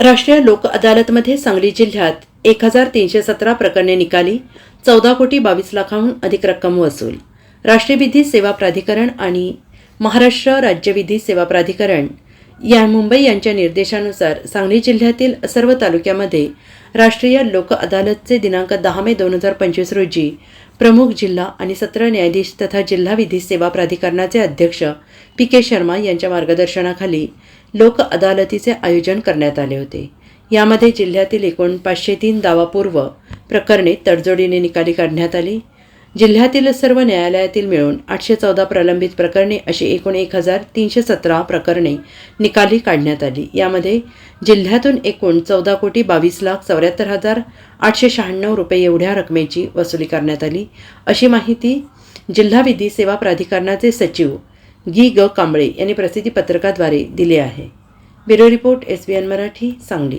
राष्ट्रीय लोक अदालतमध्ये सांगली जिल्ह्यात 1317 प्रकरणे निकाली, 14,22,00,000हून अधिक रक्कम वसूल. राष्ट्रीय विधी सेवा प्राधिकरण आणि महाराष्ट्र राज्य विधी सेवा प्राधिकरण या मुंबई यांच्या निर्देशानुसार सांगली जिल्ह्यातील सर्व तालुक्यामध्ये राष्ट्रीय लोक अदालतचे दिनांक 10 मे 2025 रोजी प्रमुख जिल्हा आणि सत्र न्यायाधीश तथा जिल्हा विधी सेवा प्राधिकरणाचे अध्यक्ष PK शर्मा यांच्या मार्गदर्शनाखाली लोक अदालतीचे आयोजन करण्यात आले होते. यामध्ये जिल्ह्यातील एकूण 503 दावापूर्व प्रकरणे तडजोडीने निकाली काढण्यात आली. जिल्ह्यातील सर्व न्यायालयातील मिळून 814 प्रलंबित प्रकरणे अशी एकूण 1317 प्रकरणे निकाली काढण्यात आली. यामध्ये जिल्ह्यातून एकूण 14,22,74,896 रुपये एवढ्या रकमेची वसुली करण्यात आली, अशी माहिती जिल्हा विधी सेवा प्राधिकरणाचे सचिव ग कांबळे यांनी प्रसिद्धी पत्रकाद्वारे दिली आहे. Bureau report SBN Marathi, Sangli.